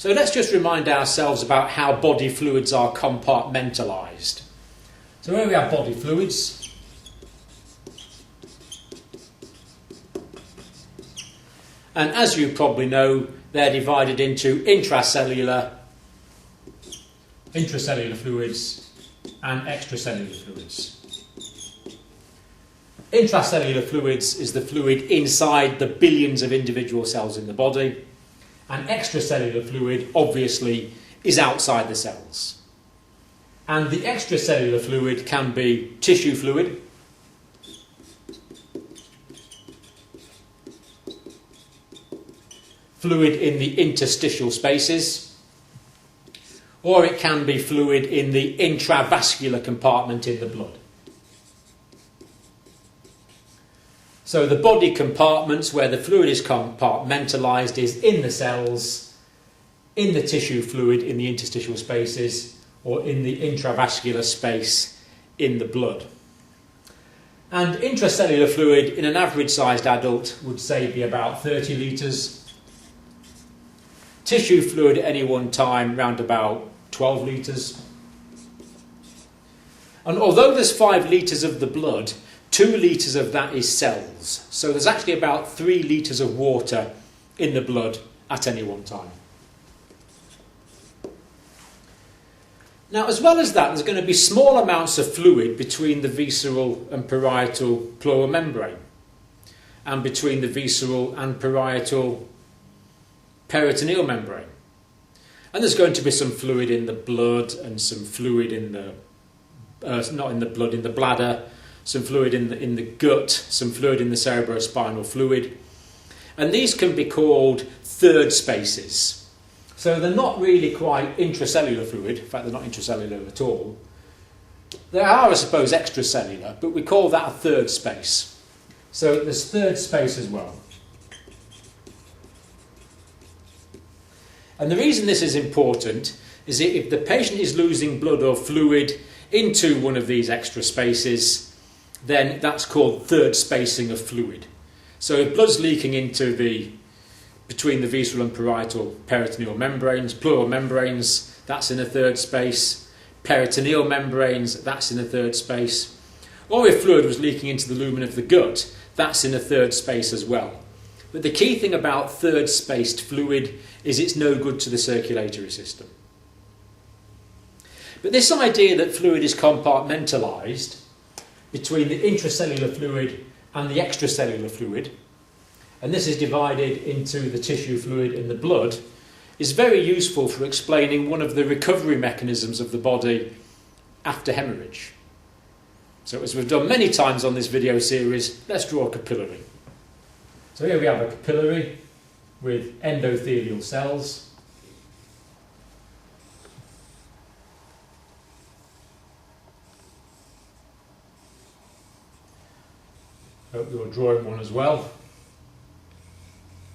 So let's just remind ourselves about how body fluids are compartmentalised. So here we have body fluids. And as you probably know, they're divided into intracellular fluids and extracellular fluids. Intracellular fluids is the fluid inside the billions of individual cells in the body, and extracellular fluid, obviously, is outside the cells. And the extracellular fluid can be tissue fluid, fluid in the interstitial spaces, or it can be fluid in the intravascular compartment in the blood. So the body compartments where the fluid is compartmentalised is in the cells, in the tissue fluid in the interstitial spaces, or in the intravascular space in the blood. And intracellular fluid in an average sized adult would say be about 30 litres. Tissue fluid at any one time round about 12 litres. And although there's 5 litres of the blood, 2 litres of that is cells. So there's actually about 3 litres of water in the blood at any one time. Now, as well as that, there's going to be small amounts of fluid between the visceral and parietal pleural membrane, and between the visceral and parietal peritoneal membrane. And there's going to be some fluid in the blood and some fluid in the, not in the blood, in the bladder, some fluid in the gut, some fluid in the cerebrospinal fluid. And these can be called third spaces. So they're not really quite intracellular fluid. In fact, they're not intracellular at all. They are, I suppose, extracellular, but we call that a third space. So there's third space as well. And the reason this is important is that if the patient is losing blood or fluid into one of these extra spaces, then that's called third spacing of fluid. So if blood's leaking into between the visceral and parietal peritoneal membranes, pleural membranes, that's in a third space. Peritoneal membranes, that's in a third space. Or if fluid was leaking into the lumen of the gut, that's in a third space as well. But the key thing about third spaced fluid is it's no good to the circulatory system. But this idea that fluid is compartmentalised between the intracellular fluid and the extracellular fluid, and this is divided into the tissue fluid in the blood, is very useful for explaining one of the recovery mechanisms of the body after hemorrhage. So as we've done many times on this video series, let's draw a capillary. So here we have a capillary with endothelial cells. Hope you're drawing one as well.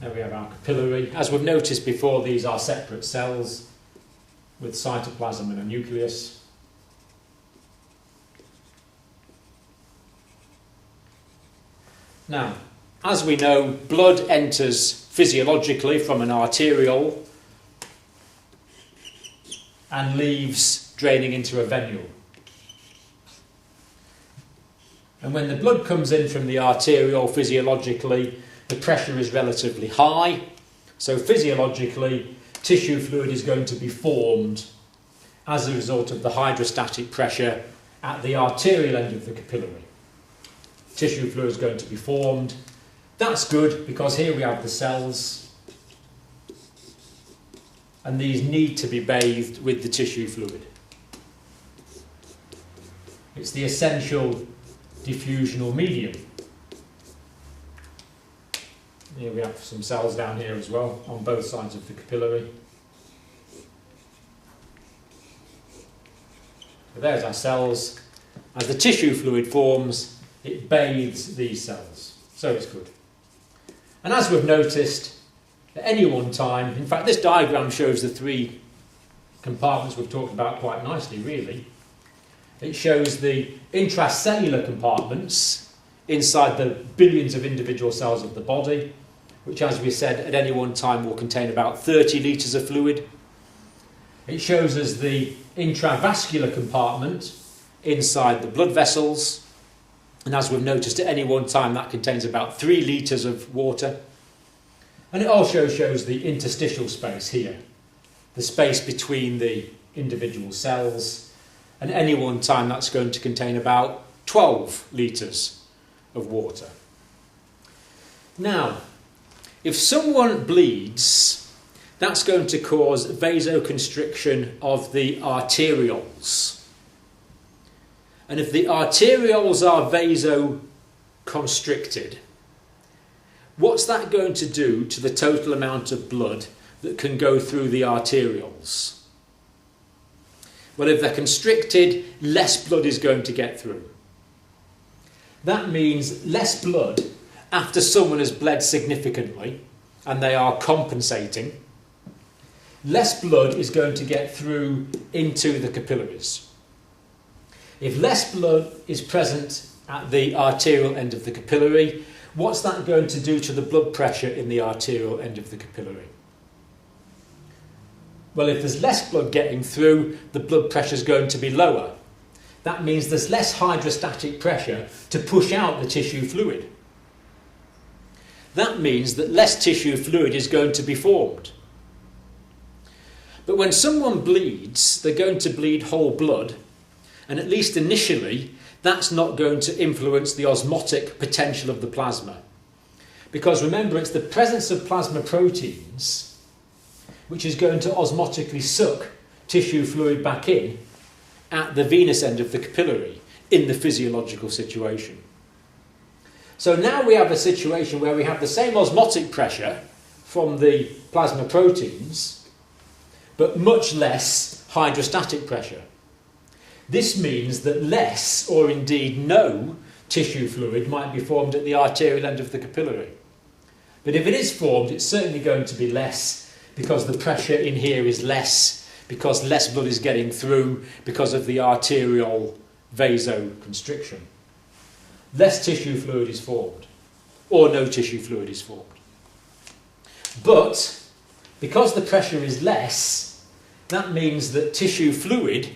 There we have our capillary. As we've noticed before, these are separate cells with cytoplasm and a nucleus. Now, as we know, blood enters physiologically from an arterial and leaves draining into a venule. And when the blood comes in from the arteriole physiologically, the pressure is relatively high. So physiologically, tissue fluid is going to be formed as a result of the hydrostatic pressure at the arterial end of the capillary. Tissue fluid is going to be formed. That's good because here we have the cells, and these need to be bathed with the tissue fluid. It's the essential diffusional medium. Here we have some cells down here as well on both sides of the capillary. So there's our cells. As the tissue fluid forms, it bathes these cells. So it's good. And as we've noticed, at any one time, in fact this diagram shows the 3 compartments we've talked about quite nicely really. It shows the intracellular compartments inside the billions of individual cells of the body, which, as we said, at any one time will contain about 30 litres of fluid. It shows us the intravascular compartment inside the blood vessels, and as we've noticed, at any one time that contains about 3 litres of water. And it also shows the interstitial space here, the space between the individual cells, and at any one time that's going to contain about 12 litres of water. Now, if someone bleeds, that's going to cause vasoconstriction of the arterioles. And if the arterioles are vasoconstricted, what's that going to do to the total amount of blood that can go through the arterioles? Well, if they're constricted, less blood is going to get through. That means less blood after someone has bled significantly and they are compensating. Less blood is going to get through into the capillaries. If less blood is present at the arterial end of the capillary, what's that going to do to the blood pressure in the arterial end of the capillary? Well, if there's less blood getting through, the blood pressure is going to be lower. That means there's less hydrostatic pressure to push out the tissue fluid. That means that less tissue fluid is going to be formed. But when someone bleeds, they're going to bleed whole blood, and at least initially, that's not going to influence the osmotic potential of the plasma. Because remember, it's the presence of plasma proteins which is going to osmotically suck tissue fluid back in at the venous end of the capillary in the physiological situation. So now we have a situation where we have the same osmotic pressure from the plasma proteins, but much less hydrostatic pressure. This means that less, or indeed no, tissue fluid might be formed at the arterial end of the capillary. But if it is formed, it's certainly going to be less, because the pressure in here is less, because less blood is getting through because of the arterial vasoconstriction. Less tissue fluid is formed, or no tissue fluid is formed. But because the pressure is less, that means that tissue fluid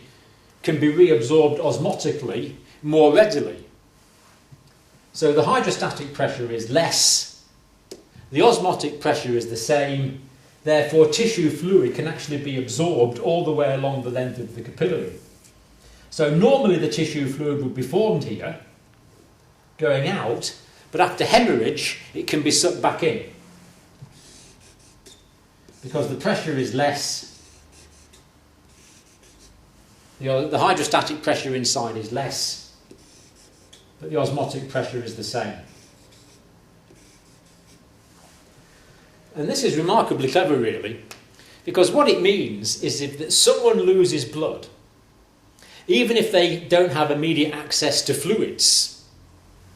can be reabsorbed osmotically more readily. So the hydrostatic pressure is less, the osmotic pressure is the same, therefore tissue fluid can actually be absorbed all the way along the length of the capillary. So normally the tissue fluid would be formed here, going out, but after hemorrhage it can be sucked back in. Because the pressure is less, the hydrostatic pressure inside is less, but the osmotic pressure is the same. And this is remarkably clever, really, because what it means is if someone loses blood, even if they don't have immediate access to fluids,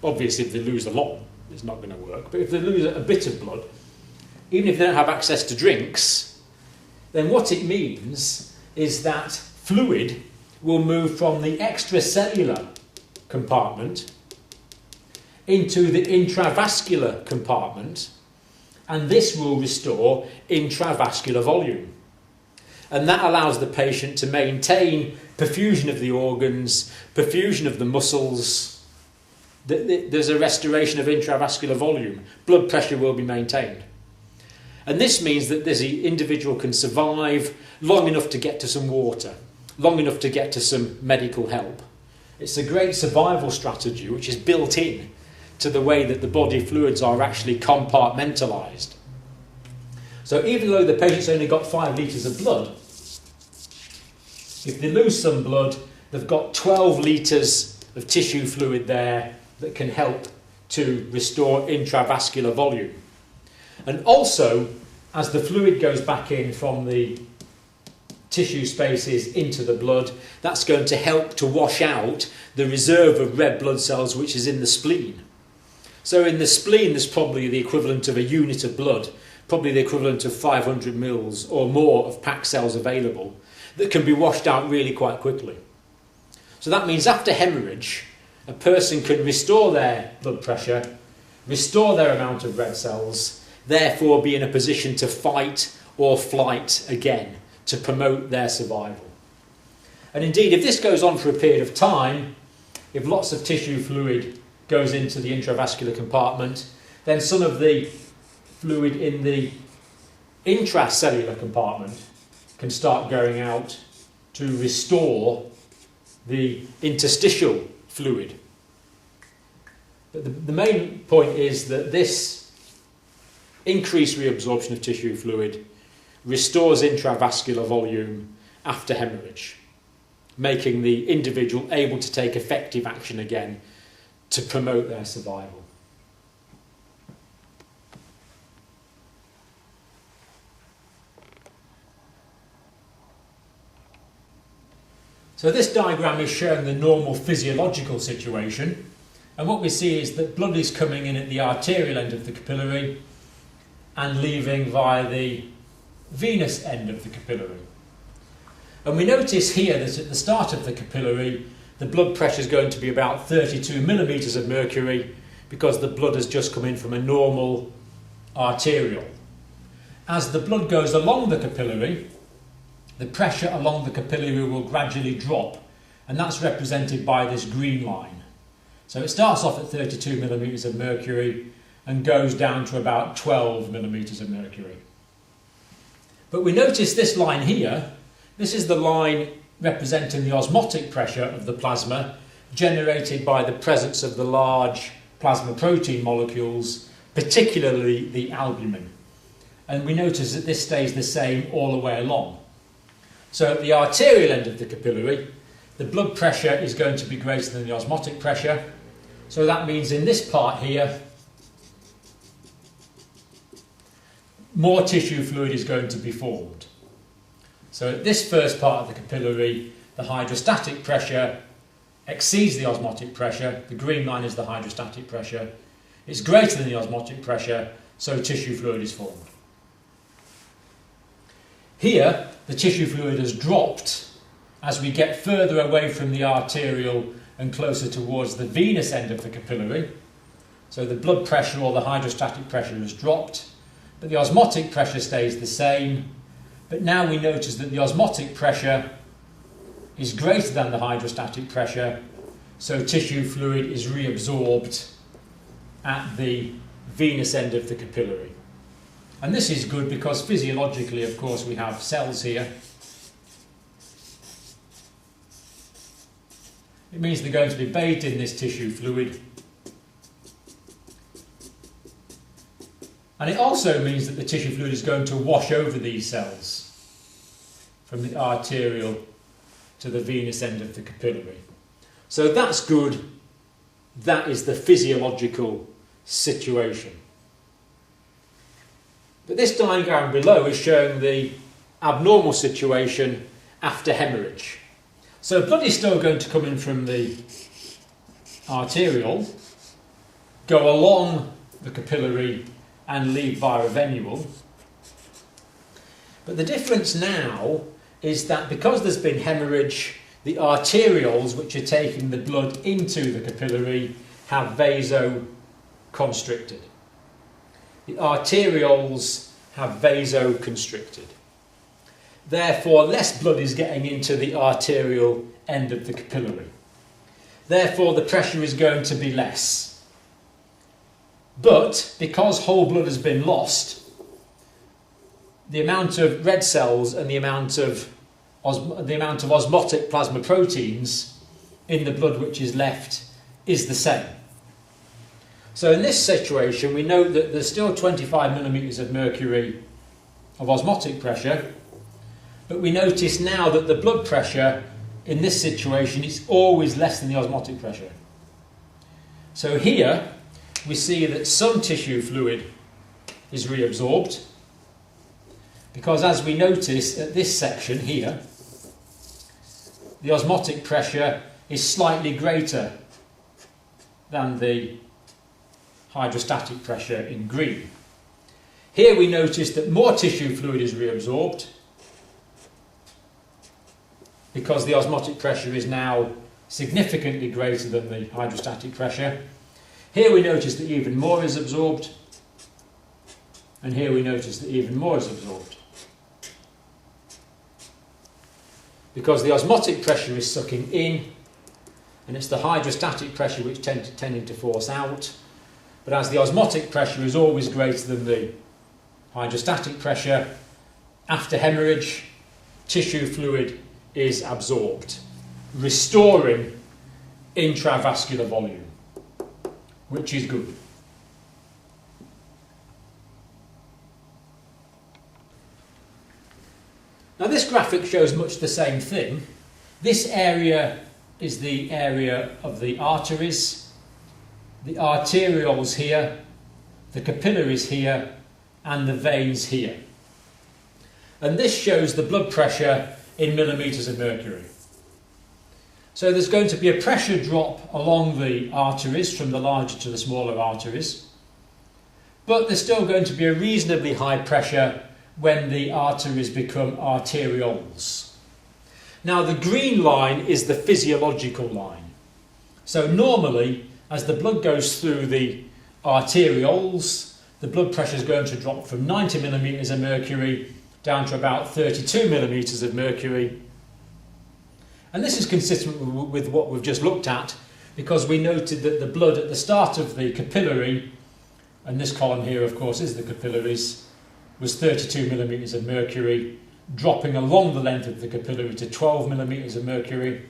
obviously if they lose a lot, it's not going to work, but if they lose a bit of blood, even if they don't have access to drinks, then what it means is that fluid will move from the extracellular compartment into the intravascular compartment, and this will restore intravascular volume. And that allows the patient to maintain perfusion of the organs, perfusion of the muscles. There's a restoration of intravascular volume. Blood pressure will be maintained. And this means that the individual can survive long enough to get to some water, long enough to get to some medical help. It's a great survival strategy which is built in to the way that the body fluids are actually compartmentalised. So even though the patient's only got 5 litres of blood, if they lose some blood, they've got 12 litres of tissue fluid there that can help to restore intravascular volume. And also, as the fluid goes back in from the tissue spaces into the blood, that's going to help to wash out the reserve of red blood cells which is in the spleen. So in the spleen there's probably the equivalent of a unit of blood, probably the equivalent of 500 mils or more of packed cells available that can be washed out really quite quickly. So that means after hemorrhage, a person can restore their blood pressure, restore their amount of red cells, therefore be in a position to fight or flight again to promote their survival. And indeed, if this goes on for a period of time, if lots of tissue fluid goes into the intravascular compartment, then some of the fluid in the intracellular compartment can start going out to restore the interstitial fluid. But the main point is that this increased reabsorption of tissue fluid restores intravascular volume after hemorrhage, making the individual able to take effective action again to promote their survival. So this diagram is showing the normal physiological situation, and what we see is that blood is coming in at the arterial end of the capillary and leaving via the venous end of the capillary. And we notice here that at the start of the capillary the blood pressure is going to be about 32 millimetres of mercury because the blood has just come in from a normal arterial. As the blood goes along the capillary, the pressure along the capillary will gradually drop, and that's represented by this green line. So it starts off at 32 millimetres of mercury and goes down to about 12 millimetres of mercury. But we notice this line here. This is the line representing the osmotic pressure of the plasma generated by the presence of the large plasma protein molecules, particularly the albumin. And we notice that this stays the same all the way along. So at the arterial end of the capillary, the blood pressure is going to be greater than the osmotic pressure. So that means in this part here, more tissue fluid is going to be formed. So at this first part of the capillary, the hydrostatic pressure exceeds the osmotic pressure. The green line is the hydrostatic pressure. It's greater than the osmotic pressure, so tissue fluid is formed. Here, the tissue fluid has dropped as we get further away from the arterial and closer towards the venous end of the capillary. So the blood pressure or the hydrostatic pressure has dropped, but the osmotic pressure stays the same. But now we notice that the osmotic pressure is greater than the hydrostatic pressure, so tissue fluid is reabsorbed at the venous end of the capillary. And this is good because physiologically, of course, we have cells here. It means they're going to be bathed in this tissue fluid. And it also means that the tissue fluid is going to wash over these cells from the arterial to the venous end of the capillary. So that's good. That is the physiological situation. But this diagram below is showing the abnormal situation after hemorrhage. So blood is still going to come in from the arterial, go along the capillary and leave via a venule. But the difference now is that because there's been hemorrhage, the arterioles which are taking the blood into the capillary have vasoconstricted. The arterioles have vasoconstricted. Therefore, less blood is getting into the arterial end of the capillary. Therefore, the pressure is going to be less. But because whole blood has been lost, the amount of red cells and the amount of osmotic plasma proteins in the blood which is left is the same. So in this situation, we know that there's still 25 millimetres of mercury of osmotic pressure, but we notice now that the blood pressure in this situation is always less than the osmotic pressure. So here we see that some tissue fluid is reabsorbed, because as we notice at this section here, the osmotic pressure is slightly greater than the hydrostatic pressure in green. Here we notice that more tissue fluid is reabsorbed because the osmotic pressure is now significantly greater than the hydrostatic pressure. Here we notice that even more is absorbed, And here we notice that even more is absorbed. Because the osmotic pressure is sucking in, and it's the hydrostatic pressure which tending to force out. But as the osmotic pressure is always greater than the hydrostatic pressure, after hemorrhage, tissue fluid is absorbed, restoring intravascular volume, which is good. Now this graphic shows much the same thing. This area is the area of the arteries, the arterioles here, the capillaries here, and the veins here. And this shows the blood pressure in millimetres of mercury. So there's going to be a pressure drop along the arteries from the larger to the smaller arteries, but there's still going to be a reasonably high pressure when the arteries become arterioles. Now the green line is the physiological line. So normally, as the blood goes through the arterioles, the blood pressure is going to drop from 90 millimetres of mercury down to about 32 millimetres of mercury. And this is consistent with what we've just looked at, because we noted that the blood at the start of the capillary, and this column here of course is the capillaries, was 32 millimetres of mercury, dropping along the length of the capillary to 12 millimetres of mercury.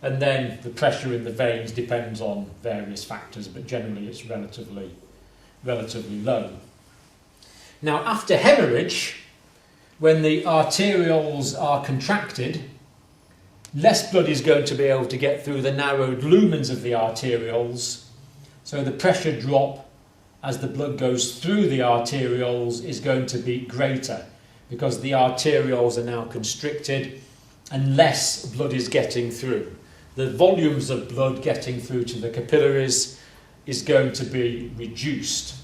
And then the pressure in the veins depends on various factors, but generally it's relatively low. Now after hemorrhage, when the arterioles are contracted, less blood is going to be able to get through the narrowed lumens of the arterioles, so the pressure drop as the blood goes through the arterioles is going to be greater, because the arterioles are now constricted and less blood is getting through. The volumes of blood getting through to the capillaries is going to be reduced.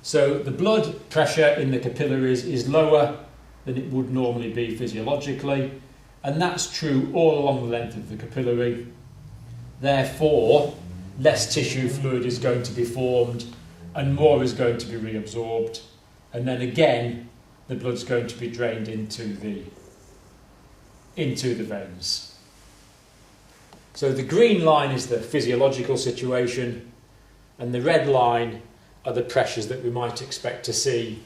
So the blood pressure in the capillaries is lower than it would normally be physiologically, and that's true all along the length of the capillary. Therefore, less tissue fluid is going to be formed and more is going to be reabsorbed, and then again the blood's going to be drained into the veins. So the green line is the physiological situation, and the red line are the pressures that we might expect to see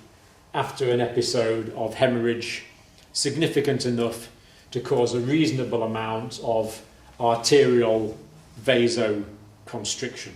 after an episode of hemorrhage, significant enough to cause a reasonable amount of arterial vasoconstriction.